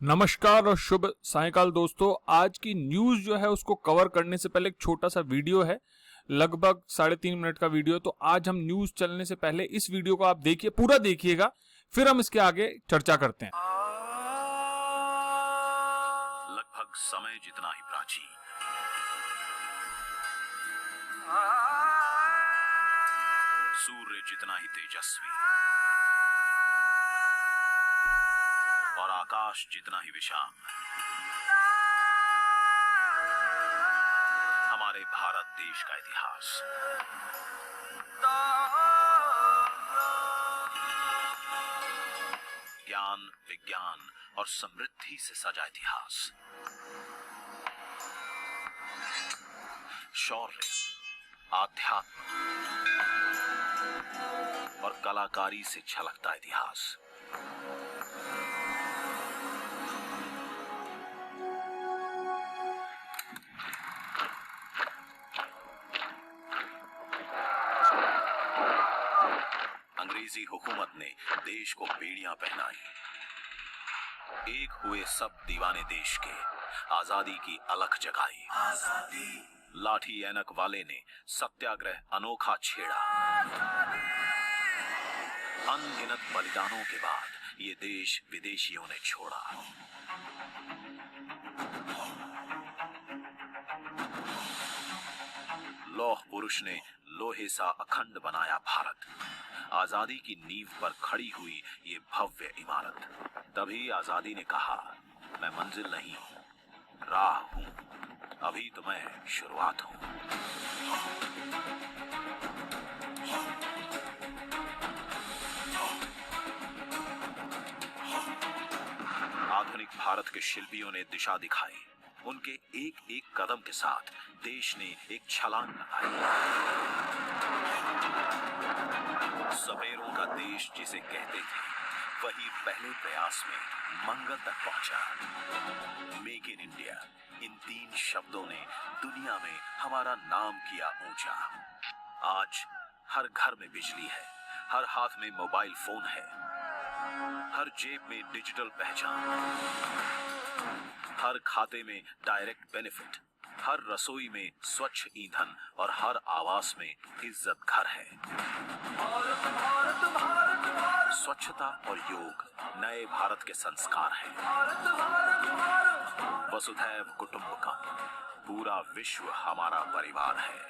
नमस्कार और शुभ सायंकाल दोस्तों। आज की न्यूज जो है उसको कवर करने से पहले एक छोटा सा वीडियो है, लगभग 3.5 मिनट का वीडियो। तो आज हम न्यूज चलने से पहले इस वीडियो को आप देखिए, पूरा देखिएगा, फिर हम इसके आगे चर्चा करते हैं। लगभग समय जितना ही प्राचीन, सूर्य जितना ही तेजस्वी और आकाश जितना ही विशाल, हमारे भारत देश का इतिहास। ज्ञान, विज्ञान और समृद्धि से सजा इतिहास। शौर्य, आध्यात्म और कलाकारी से छलकता इतिहास। अंग्रेजी हुकूमत ने देश को बेड़ियां पहनाई। एक हुए सब दीवाने देश के, आजादी की अलख जगाई। लाठी ऐनक वाले ने सत्याग्रह अनोखा छेड़ा। अनगिनत बलिदानों के बाद ये देश विदेशियों ने छोड़ा। लौह पुरुष ने लोहे सा अखंड बनाया भारत। आजादी की नींव पर खड़ी हुई ये भव्य इमारत। तभी आजादी ने कहा, मैं मंजिल नहीं, राह हूं, अभी तो मैं शुरुआत हूं। आधुनिक भारत के शिल्पियों ने दिशा दिखाई। उनके एक एक कदम के साथ देश ने एक छलांग लगाई। सपेरों का देश जिसे कहते थे, वही पहले प्रयास में मंगल तक पहुंचा। मेक इन इंडिया, इन 3 शब्दों ने दुनिया में हमारा नाम किया ऊंचा। आज हर घर में बिजली है, हर हाथ में मोबाइल फोन है, हर जेब में डिजिटल पहचान, हर खाते में डायरेक्ट बेनिफिट, हर रसोई में स्वच्छ ईंधन और हर आवास में इज्जत घर है। स्वच्छता और योग नए भारत के संस्कार हैं। वसुधैव कुटुंबकम, पूरा विश्व हमारा परिवार है।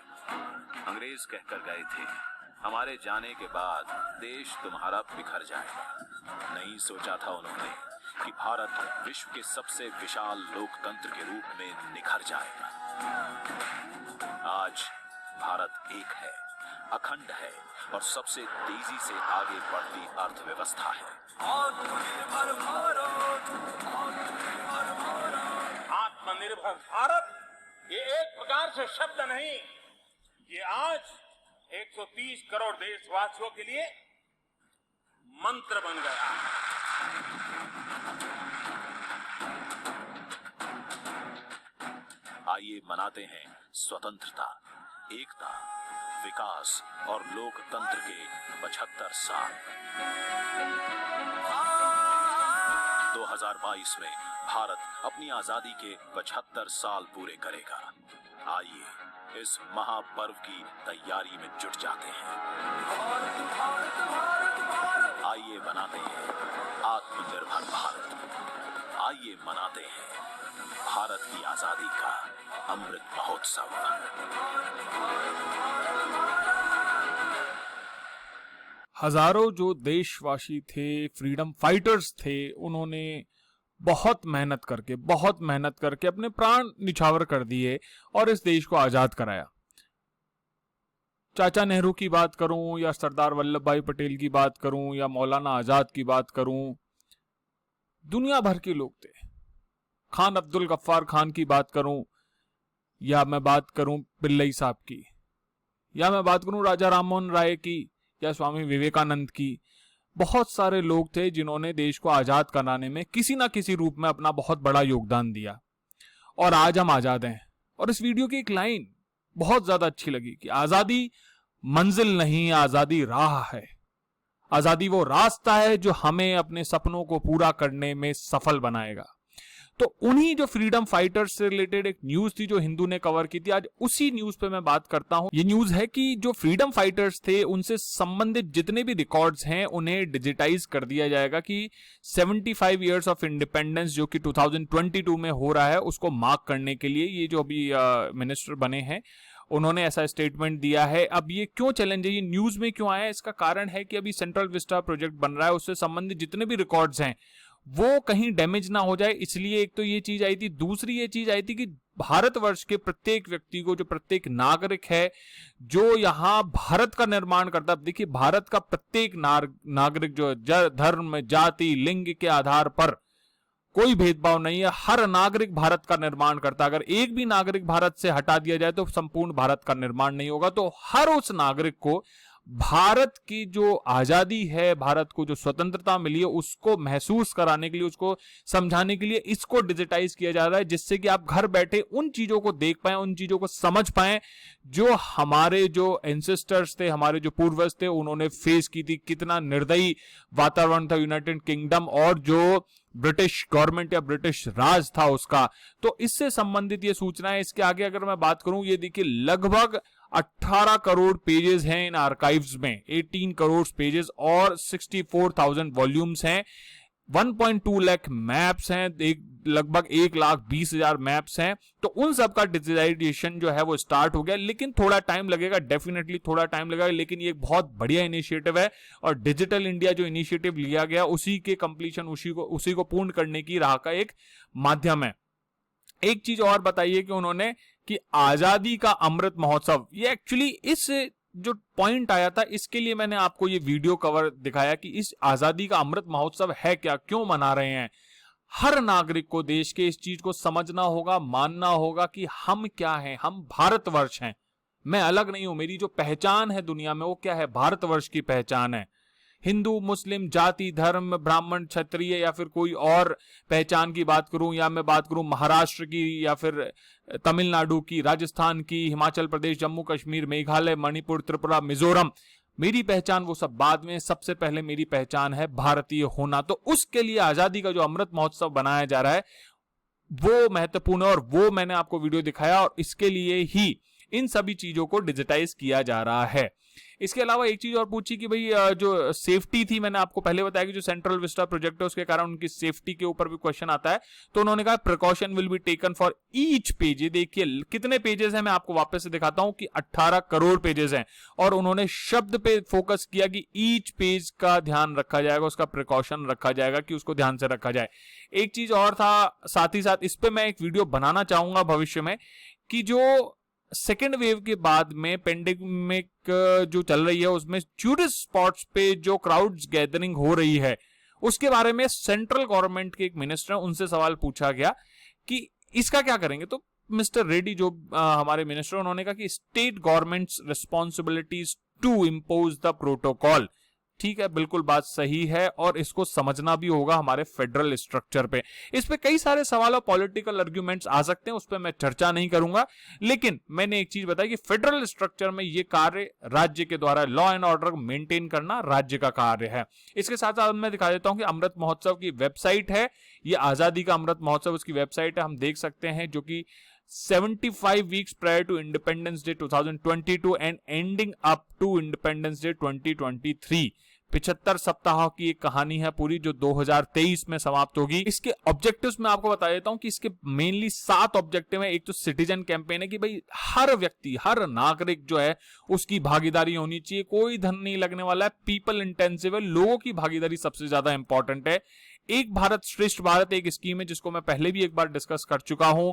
अंग्रेज कहकर गए थे, हमारे जाने के बाद देश तुम्हारा बिखर जाएगा। नहीं सोचा था उन्होंने कि भारत विश्व के सबसे विशाल लोकतंत्र के रूप में निखर जाएगा। आज भारत एक है, अखंड है और सबसे तेजी से आगे बढ़ती अर्थव्यवस्था है। आत्मनिर्भर भारत ये एक प्रकार से शब्द नहीं, ये आज 130 करोड़ देशवासियों के लिए मंत्र बन गया है। आइए मनाते हैं स्वतंत्रता, एकता, विकास और लोकतंत्र के 75 साल। 2022 में भारत अपनी आजादी के 75 साल पूरे करेगा। आइए इस महापर्व की तैयारी में जुट जाते हैं। आइए मनाते हैं आत्मनिर्भर भारत। आइए मनाते हैं भारत की आजादी का अमृत महोत्सव। हजारों जो देशवासी थे, फ्रीडम फाइटर्स थे, उन्होंने बहुत मेहनत करके अपने प्राण निछावर कर दिए और इस देश को आजाद कराया। चाचा नेहरू की बात करूं या सरदार वल्लभ भाई पटेल की बात करूं या मौलाना आजाद की बात करूं, दुनिया भर के लोग थे। खान अब्दुल गफ्फार खान की बात करूं या मैं बात करूं पिल्लई साहब की, या मैं बात करूं राजा राममोहन राय की या स्वामी विवेकानंद की, बहुत सारे लोग थे जिन्होंने देश को आजाद कराने में किसी ना किसी रूप में अपना बहुत बड़ा योगदान दिया और आज हम आजाद हैं। और इस वीडियो की एक लाइन बहुत ज्यादा अच्छी लगी कि आजादी मंजिल नहीं, आजादी राह है। आजादी वो रास्ता है जो हमें अपने सपनों को पूरा करने में सफल बनाएगा। तो उन्हीं जो फ्रीडम फाइटर्स से रिलेटेड एक न्यूज थी जो हिंदू ने कवर की थी, आज उसी न्यूज पे मैं बात करता हूं। ये न्यूज है कि जो फ्रीडम फाइटर्स थे उनसे संबंधित जितने भी रिकॉर्ड्स हैं उन्हें डिजिटाइज कर दिया जाएगा कि 75 इयर्स ऑफ इंडिपेंडेंस जो कि 2022 में हो रहा है उसको मार्क करने के लिए ये जो अभी मिनिस्टर बने हैं उन्होंने ऐसा स्टेटमेंट दिया है। अब ये क्यों चैलेंज है, ये न्यूज में क्यों आया है, इसका कारण है कि अभी सेंट्रल विस्टा प्रोजेक्ट बन रहा है, उससे संबंधित जितने भी रिकॉर्ड्स हैं वो कहीं डैमेज ना हो जाए, इसलिए एक तो ये चीज आई थी। दूसरी ये चीज आई थी कि भारतवर्ष के प्रत्येक व्यक्ति को, जो प्रत्येक नागरिक है जो यहाँ भारत का निर्माण करता है, देखिए भारत का प्रत्येक नागरिक जो धर्म, जाति, लिंग के आधार पर कोई भेदभाव नहीं है, हर नागरिक भारत का निर्माण करता है। अगर एक भी नागरिक भारत से हटा दिया जाए तो संपूर्ण भारत का निर्माण नहीं होगा। तो हर उस नागरिक को भारत की जो आजादी है, भारत को जो स्वतंत्रता मिली है, उसको महसूस कराने के लिए, उसको समझाने के लिए इसको डिजिटाइज किया जा रहा है, जिससे कि आप घर बैठे उन चीजों को देख पाए, उन चीजों को समझ पाए जो हमारे जो एंसेस्टर्स थे, हमारे जो पूर्वज थे, उन्होंने फेस की थी। कितना निर्दयी वातावरण था यूनाइटेड किंगडम और जो ब्रिटिश गवर्नमेंट या ब्रिटिश राज था उसका। तो इससे संबंधित ये सूचना है। इसके आगे अगर मैं बात करूं, ये देखिए लगभग 18 करोड़ पेजेस हैं इन आर्काइव्स में, 18 करोड़ पेजेस और 64,000 वॉल्यूम्स हैं, 1.2 लाख मैप्स हैं, लगभग 1,20,000 मैप्स हैं। तो उन सब का डिजिटाइजेशन जो है वो स्टार्ट हो गया, लेकिन थोड़ा टाइम लगेगा, डेफिनेटली थोड़ा टाइम लगेगा, लेकिन ये एक बहुत बढ़िया इनिशिएटिव है और डिजिटल इंडिया जो इनिशिएटिव लिया गया उसी के कंप्लीशन, उसी को पूर्ण करने की राह का एक माध्यम है। एक चीज और बताइए कि उन्होंने कि आजादी का अमृत महोत्सव, ये एक्चुअली इस जो पॉइंट आया था इसके लिए मैंने आपको ये वीडियो कवर दिखाया कि इस आजादी का अमृत महोत्सव है क्या, क्यों मना रहे हैं। हर नागरिक को देश के इस चीज को समझना होगा, मानना होगा कि हम क्या हैं, हम भारतवर्ष हैं, मैं अलग नहीं हूं, मेरी जो पहचान है दुनिया में वो क्या है, भारतवर्ष की पहचान है। हिंदू, मुस्लिम, जाति, धर्म, ब्राह्मण, क्षत्रिय या फिर कोई और पहचान की बात करूं, या मैं बात करूं महाराष्ट्र की या फिर तमिलनाडु की, राजस्थान की, हिमाचल प्रदेश, जम्मू कश्मीर, मेघालय, मणिपुर, त्रिपुरा, मिजोरम, मेरी पहचान वो सब बाद में, सबसे पहले मेरी पहचान है भारतीय होना। तो उसके लिए आजादी का जो अमृत महोत्सव बनाया जा रहा है वो महत्वपूर्ण है और वो मैंने आपको वीडियो दिखाया और इसके लिए ही इन सभी चीजों को डिजिटाइज किया जा रहा है। इसके अलावा एक चीज और पूछी कि भाई जो सेफ्टी थी, मैंने आपको पहले बताया कि जो सेंट्रल विस्टा प्रोजेक्ट है उसके कारण उनकी सेफ्टी के ऊपर भी क्वेश्चन आता है। तो उन्होंने कहा precaution will be taken for each page. देखिए कितने पेजेस हैं, मैं आपको वापस से दिखाता हूं कि 18 करोड़ पेजेस हैं और उन्होंने शब्द पे फोकस किया कि ईच पेज का ध्यान रखा जाएगा, उसका प्रिकॉशन रखा जाएगा कि उसको ध्यान से रखा जाए। एक चीज और था, साथ ही साथ इस पे मैं एक वीडियो बनाना चाहूंगा भविष्य में कि जो सेकेंड वेव के बाद में पेंडेमिक जो चल रही है उसमें टूरिस्ट स्पॉट्स पे जो क्राउड्स गैदरिंग हो रही है उसके बारे में सेंट्रल गवर्नमेंट के एक मिनिस्टर है, उनसे सवाल पूछा गया कि इसका क्या करेंगे। तो मिस्टर रेड्डी जो हमारे मिनिस्टर, उन्होंने कहा कि state governments responsibilities to impose the protocol. ठीक है, बिल्कुल बात सही है और इसको समझना भी होगा हमारे फेडरल स्ट्रक्चर पे। इस पे कई सारे सवाल और पॉलिटिकल आर्ग्यूमेंट्स आ सकते हैं, उस पर मैं चर्चा नहीं करूंगा, लेकिन मैंने एक चीज बताई कि फेडरल स्ट्रक्चर में ये कार्य राज्य के द्वारा लॉ एंड ऑर्डर मेंटेन करना राज्य का कार्य है। इसके साथ साथ मैं दिखा देता हूं कि अमृत महोत्सव की वेबसाइट है, ये आजादी का अमृत महोत्सव उसकी वेबसाइट है, हम देख सकते हैं, जो कि 75 weeks prior to Independence Day 2022 and ending up to Independence Day 2023। 75 सप्ताह की एक कहानी है पूरी जो 2023 में समाप्त होगी। इसके ऑब्जेक्टिव्स मैं आपको बता देता हूं कि इसके मेनली 7 ऑब्जेक्टिव है। एक तो सिटीजन कैंपेन है कि भाई हर व्यक्ति, हर नागरिक जो है उसकी भागीदारी होनी चाहिए, कोई धन नहीं लगने वाला है, पीपल इंटेंसिव है, लोगों की भागीदारी सबसे ज्यादा इंपॉर्टेंट है। एक भारत श्रेष्ठ भारत एक स्कीम है जिसको मैं पहले भी एक बार डिस्कस कर चुका हूं।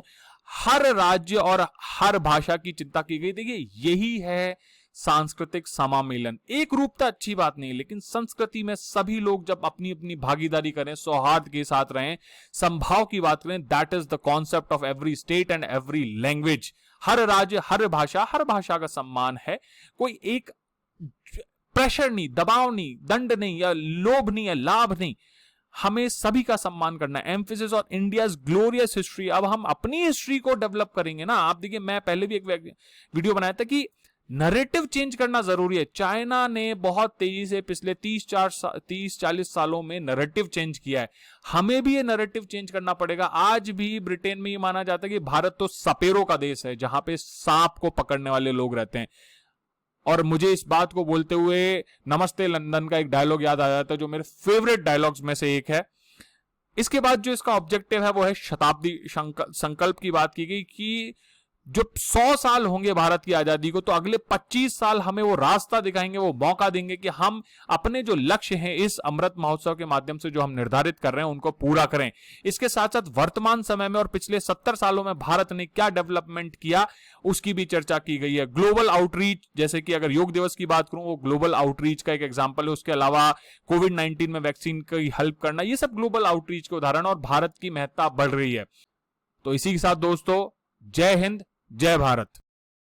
हर राज्य और हर भाषा की चिंता की गई। देखिए यही है सांस्कृतिक समामेलन। एक रूपता अच्छी बात नहीं, लेकिन संस्कृति में सभी लोग जब अपनी अपनी भागीदारी करें, सौहार्द के साथ रहें, संभाव की बात करें, that is the concept of every state and every language. हर राज्य, हर भाषा का सम्मान है। कोई एक प्रेशर नहीं, दबाव नहीं, दंड नहीं, या लोभ नहीं, या लाभ नहीं, हमें सभी का सम्मान करना है। Emphasis on India's glorious history. अब हम अपनी हिस्ट्री को डेवलप करेंगे ना। आप देखिए, मैं पहले भी एक वीडियो बनाया था कि नैरेटिव चेंज करना जरूरी है। चाइना ने बहुत तेजी से पिछले 30-40 सालों में नैरेटिव चेंज किया है, हमें भी ये नैरेटिव चेंज करना पड़ेगा। आज भी ब्रिटेन में ये माना जाता है कि भारत तो सपेरों का देश है, जहां पे सांप को पकड़ने वाले लोग रहते हैं। और मुझे इस बात को बोलते हुए नमस्ते लंदन का एक डायलॉग याद आ जाता है, जो मेरे फेवरेट डायलॉग्स में से एक है। इसके बाद जो इसका ऑब्जेक्टिव है वो है शताब्दी संकल्प की बात की गई कि जो 100 साल होंगे भारत की आजादी को, तो अगले 25 साल हमें वो रास्ता दिखाएंगे, वो मौका देंगे कि हम अपने जो लक्ष्य हैं इस अमृत महोत्सव के माध्यम से जो हम निर्धारित कर रहे हैं उनको पूरा करें। इसके साथ साथ वर्तमान समय में और पिछले 70 सालों में भारत ने क्या डेवलपमेंट किया उसकी भी चर्चा की गई है। ग्लोबल आउटरीच, जैसे कि अगर योग दिवस की बात करूं, वो ग्लोबल आउटरीच का एक एग्जांपल है। उसके अलावा कोविड-19 में वैक्सीन की हेल्प करना, ये सब ग्लोबल आउटरीच के उदाहरण, और भारत की महत्ता बढ़ रही है। तो इसी के साथ दोस्तों, जय हिंद, जय भारत।